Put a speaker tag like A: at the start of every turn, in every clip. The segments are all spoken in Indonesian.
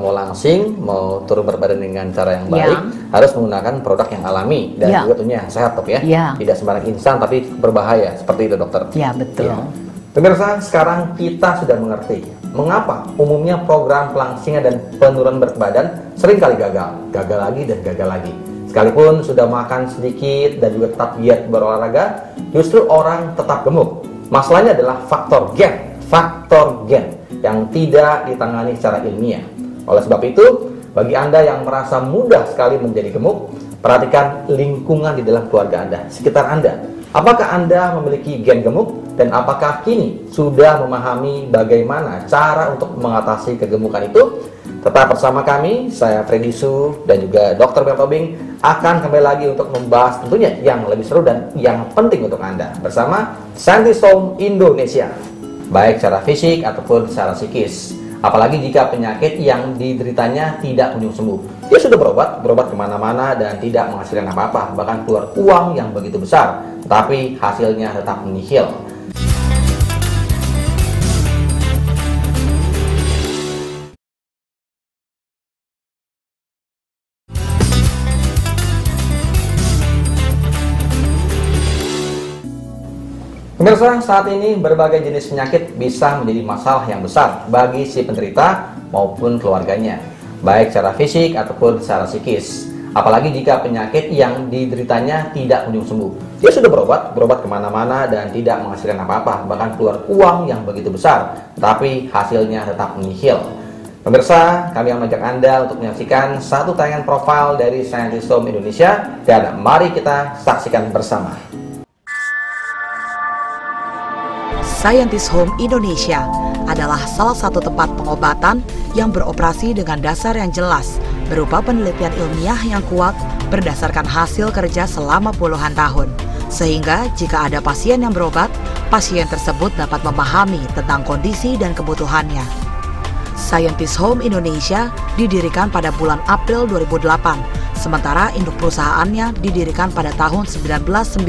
A: mau langsing, mau turun berat badan dengan cara yang baik, harus menggunakan produk yang alami dan juga tentunya sehat, Dok ya. Tidak sembarang instan tapi berbahaya, seperti itu, Dokter.
B: Ya, betul.
A: Pemirsa, sekarang kita sudah mengerti mengapa umumnya program pelangsingan dan penurunan berat badan seringkali gagal lagi dan gagal lagi. Sekalipun sudah makan sedikit dan juga tetap giat berolahraga, justru orang tetap gemuk. Masalahnya adalah faktor gen yang tidak ditangani secara ilmiah. Oleh sebab itu, bagi Anda yang merasa mudah sekali menjadi gemuk, perhatikan lingkungan di dalam keluarga Anda, sekitar Anda. Apakah Anda memiliki gen gemuk dan apakah kini sudah memahami bagaimana cara untuk mengatasi kegemukan itu? Tetap bersama kami, saya Freddy Su dan juga Dr. Bel Tobing akan kembali lagi untuk membahas tentunya yang lebih seru dan yang penting untuk Anda bersama Scientist Home Indonesia, baik secara fisik ataupun secara psikis. Apalagi jika penyakit yang dideritanya tidak kunjung sembuh. Dia sudah berobat kemana-mana dan tidak menghasilkan apa-apa, bahkan keluar uang yang begitu besar, tetapi hasilnya tetap nihil. Pemirsa, saat ini berbagai jenis penyakit bisa menjadi masalah yang besar bagi si penderita maupun keluarganya, baik secara fisik ataupun secara psikis. Apalagi jika penyakit yang dideritanya tidak kunjung sembuh. Dia sudah berobat kemana-mana dan tidak menghasilkan apa-apa, bahkan keluar uang yang begitu besar, tetapi hasilnya tetap nihil. Pemirsa, kami mengajak Anda untuk menyaksikan satu tayangan profil dari Scientist Home Indonesia, dan mari kita saksikan bersama.
B: Scientist Home Indonesia adalah salah satu tempat pengobatan yang beroperasi dengan dasar yang jelas, berupa penelitian ilmiah yang kuat berdasarkan hasil kerja selama puluhan tahun. Sehingga jika ada pasien yang berobat, pasien tersebut dapat memahami tentang kondisi dan kebutuhannya. Scientist Home Indonesia didirikan pada bulan April 2008, sementara induk perusahaannya didirikan pada tahun 1995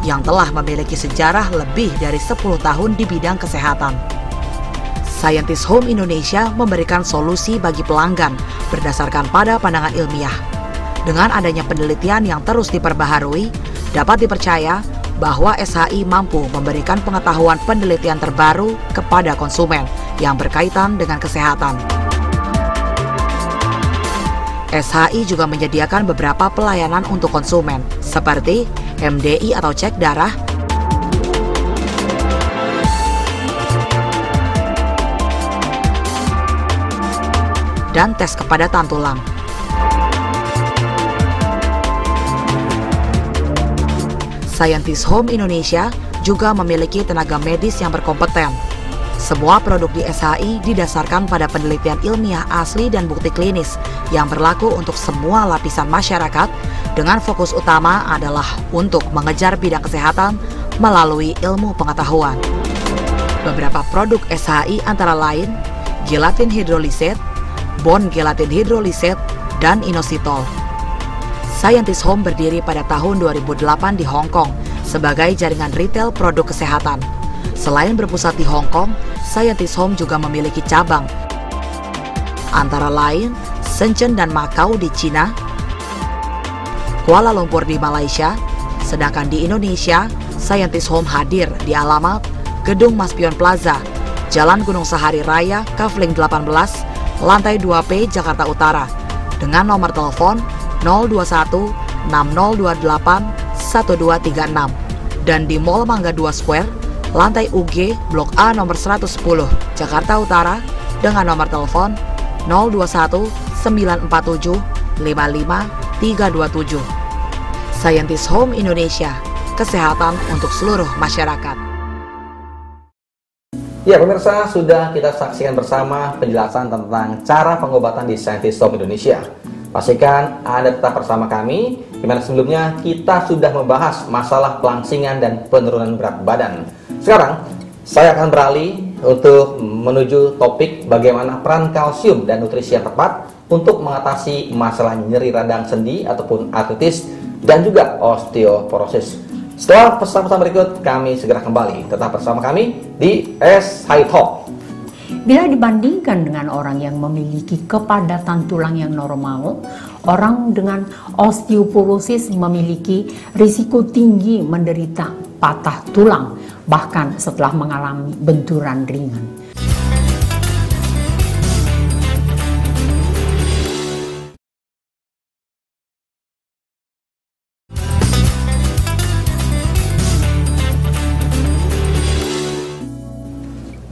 B: yang telah memiliki sejarah lebih dari 10 tahun di bidang kesehatan. Scientist Home Indonesia memberikan solusi bagi pelanggan berdasarkan pada pandangan ilmiah. Dengan adanya penelitian yang terus diperbaharui, dapat dipercaya bahwa SHI mampu memberikan pengetahuan penelitian terbaru kepada konsumen yang berkaitan dengan kesehatan. SHI juga menyediakan beberapa pelayanan untuk konsumen, seperti MDI atau cek darah, dan tes kepadatan tulang. Scientist Home Indonesia juga memiliki tenaga medis yang berkompeten. Semua produk di SHI didasarkan pada penelitian ilmiah asli dan bukti klinis yang berlaku untuk semua lapisan masyarakat, dengan fokus utama adalah untuk mengejar bidang kesehatan melalui ilmu pengetahuan. Beberapa produk SHI antara lain gelatin hidroliset, bone gelatin hidroliset, dan inositol. Scientist Home berdiri pada tahun 2008 di Hong Kong sebagai jaringan retail produk kesehatan. Selain berpusat di Hong Kong, Scientist Home juga memiliki cabang, antara lain Shenzhen dan Macau di Cina, Kuala Lumpur di Malaysia, sedangkan di Indonesia, Scientist Home hadir di alamat Gedung Maspion Plaza, Jalan Gunung Sahari Raya, Kafling 18, Lantai 2P, Jakarta Utara, dengan nomor telepon 021 6028 1236, dan di Mall Mangga 2 Square, Lantai UG, Blok A nomor 110, Jakarta Utara, dengan nomor telepon 021 947 55 327. Scientist Home Indonesia, kesehatan untuk seluruh masyarakat.
A: Ya pemirsa, sudah kita saksikan bersama penjelasan tentang cara pengobatan di Scientist Home Indonesia. Pastikan Anda tetap bersama kami, di mana sebelumnya kita sudah membahas masalah pelangsingan dan penurunan berat badan. Sekarang, saya akan beralih untuk menuju topik bagaimana peran kalsium dan nutrisi yang tepat untuk mengatasi masalah nyeri radang sendi ataupun artritis dan juga osteoporosis. Setelah pesan-pesan berikut, kami segera kembali. Tetap bersama kami di SHI Talk.
C: Bila dibandingkan dengan orang yang memiliki kepadatan tulang yang normal, orang dengan osteoporosis memiliki risiko tinggi menderita patah tulang, bahkan setelah mengalami benturan ringan.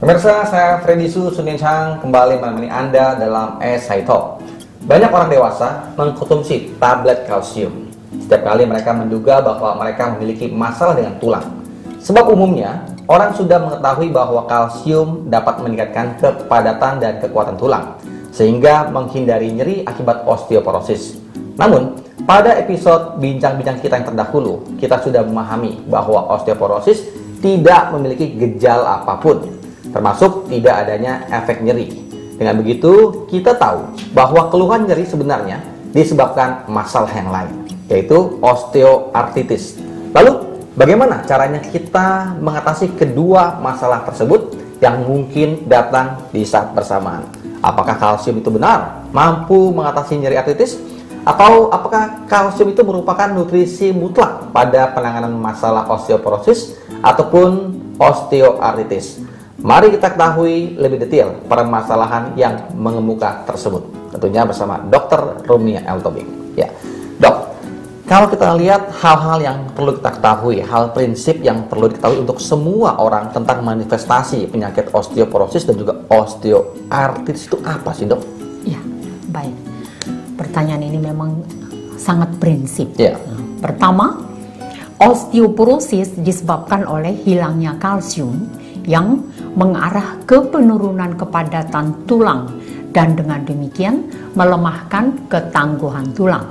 A: Pemirsa, saya Freddy Su Sunin Chang kembali menemani Anda dalam SI Talk. Banyak orang dewasa mengkonsumsi tablet kalsium. Setiap kali mereka menduga bahwa mereka memiliki masalah dengan tulang. Sebab umumnya, orang sudah mengetahui bahwa kalsium dapat meningkatkan kepadatan dan kekuatan tulang, sehingga menghindari nyeri akibat osteoporosis. Namun, pada episode bincang-bincang kita yang terdahulu, kita sudah memahami bahwa osteoporosis tidak memiliki gejala apapun, termasuk tidak adanya efek nyeri. Dengan begitu, kita tahu bahwa keluhan nyeri sebenarnya disebabkan masalah yang lain, yaitu osteoartritis. Lalu, bagaimana caranya kita mengatasi kedua masalah tersebut yang mungkin datang di saat bersamaan? Apakah kalsium itu benar mampu mengatasi nyeri artritis? Atau apakah kalsium itu merupakan nutrisi mutlak pada penanganan masalah osteoporosis ataupun osteoartritis? Mari kita ketahui lebih detail permasalahan yang mengemuka tersebut. Tentunya bersama Dr. Rumia L. Tobing. Ya, Dok, kalau kita lihat hal-hal yang perlu kita ketahui, hal prinsip yang perlu diketahui untuk semua orang tentang manifestasi penyakit osteoporosis dan juga osteoartritis itu apa sih, Dok?
C: Ya, baik. Pertanyaan ini memang sangat prinsip.
A: Ya.
C: Pertama, osteoporosis disebabkan oleh hilangnya kalsium yang mengarah ke penurunan kepadatan tulang dan dengan demikian melemahkan ketangguhan tulang.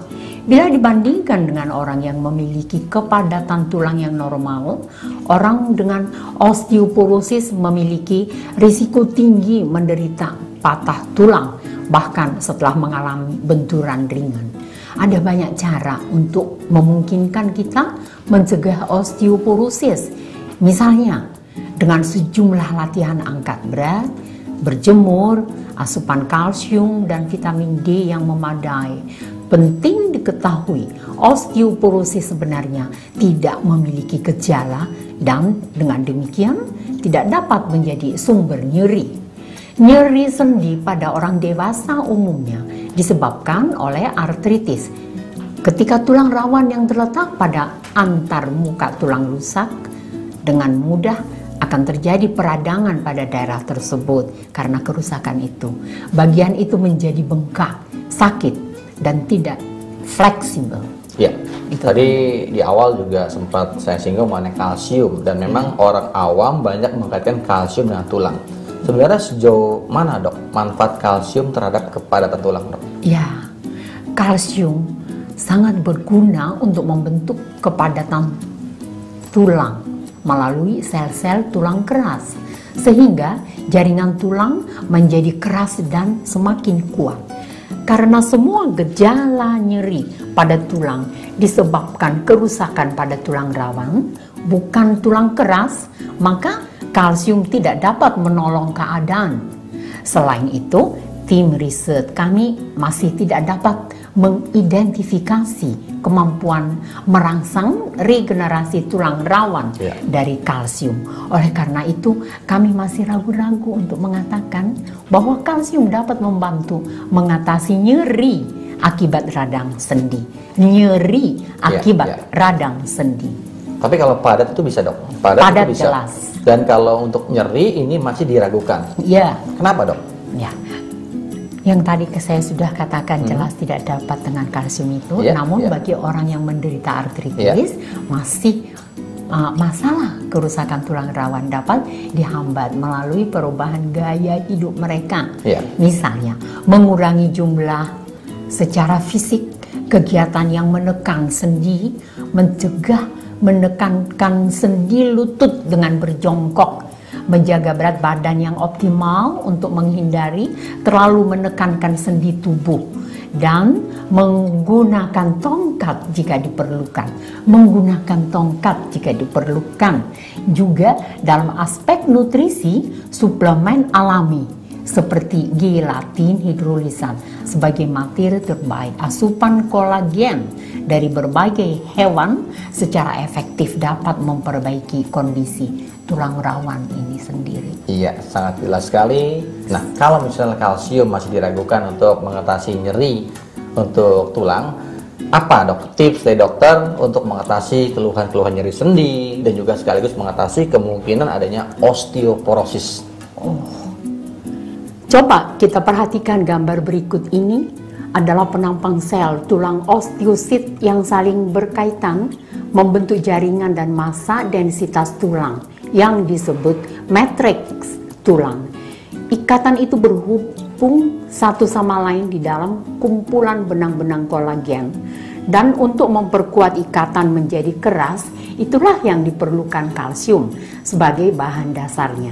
C: Bila dibandingkan dengan orang yang memiliki kepadatan tulang yang normal, orang dengan osteoporosis memiliki risiko tinggi menderita patah tulang, bahkan setelah mengalami benturan ringan. Ada banyak cara untuk memungkinkan kita mencegah osteoporosis. Misalnya, dengan sejumlah latihan angkat berat, berjemur, asupan kalsium dan vitamin D yang memadai. Penting diketahui, osteoporosis sebenarnya tidak memiliki gejala dan dengan demikian tidak dapat menjadi sumber nyeri. Nyeri sendi pada orang dewasa umumnya disebabkan oleh artritis. Ketika tulang rawan yang terletak pada antar muka tulang rusak, dengan mudah akan terjadi peradangan pada daerah tersebut karena kerusakan itu. Bagian itu menjadi bengkak, sakit, dan tidak fleksibel.
A: Ya, tadi di awal juga sempat saya singgung mengenai kalsium dan memang orang awam banyak mengkaitkan kalsium dengan tulang. Sebenarnya sejauh mana, Dok, manfaat kalsium terhadap kepadatan tulang, Dok?
C: Ya, kalsium sangat berguna untuk membentuk kepadatan tulang melalui sel-sel tulang keras, sehingga jaringan tulang menjadi keras dan semakin kuat. Karena semua gejala nyeri pada tulang disebabkan kerusakan pada tulang rawan, bukan tulang keras, maka kalsium tidak dapat menolong keadaan. Selain itu, tim riset kami masih tidak dapat mengidentifikasi kemampuan merangsang regenerasi tulang rawan dari kalsium. Oleh karena itu, kami masih ragu-ragu untuk mengatakan bahwa kalsium dapat membantu mengatasi nyeri akibat radang sendi. Nyeri akibat radang sendi.
A: Tapi kalau padat itu bisa, Dok?
C: Padat
A: itu bisa.
C: jelas.
A: Dan kalau untuk nyeri ini masih diragukan.
C: Ya.
A: Kenapa, Dok?
C: Ya. Yang tadi saya sudah katakan jelas tidak dapat dengan kalsium itu, namun bagi orang yang menderita artritis masih masalah kerusakan tulang rawan dapat dihambat melalui perubahan gaya hidup mereka. Misalnya mengurangi jumlah secara fisik, kegiatan yang menekan sendi, mencegah menekankan sendi lutut dengan berjongkok, menjaga berat badan yang optimal untuk menghindari terlalu menekankan sendi tubuh, dan menggunakan tongkat jika diperlukan. Juga dalam aspek nutrisi, suplemen alami seperti gelatin hidrolisan sebagai materi terbaik. Asupan kolagen dari berbagai hewan secara efektif dapat memperbaiki kondisi tulang rawan ini sendiri.
A: Iya, sangat jelas sekali. Nah, kalau misalnya kalsium masih diragukan untuk mengatasi nyeri untuk tulang, apa tips dari dokter untuk mengatasi keluhan-keluhan nyeri sendi dan juga sekaligus mengatasi kemungkinan adanya osteoporosis?
C: Coba kita perhatikan gambar berikut ini adalah penampang sel tulang osteosit yang saling berkaitan membentuk jaringan dan massa densitas tulang yang disebut matriks tulang. Ikatan itu berhubung satu sama lain di dalam kumpulan benang-benang kolagen. Dan untuk memperkuat ikatan menjadi keras, itulah yang diperlukan kalsium sebagai bahan dasarnya.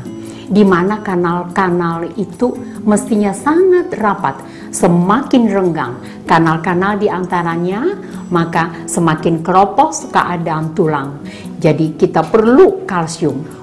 C: Di mana kanal-kanal itu mestinya sangat rapat. Semakin renggang kanal-kanal di antaranya, maka semakin keropos keadaan tulang. Jadi kita perlu kalsium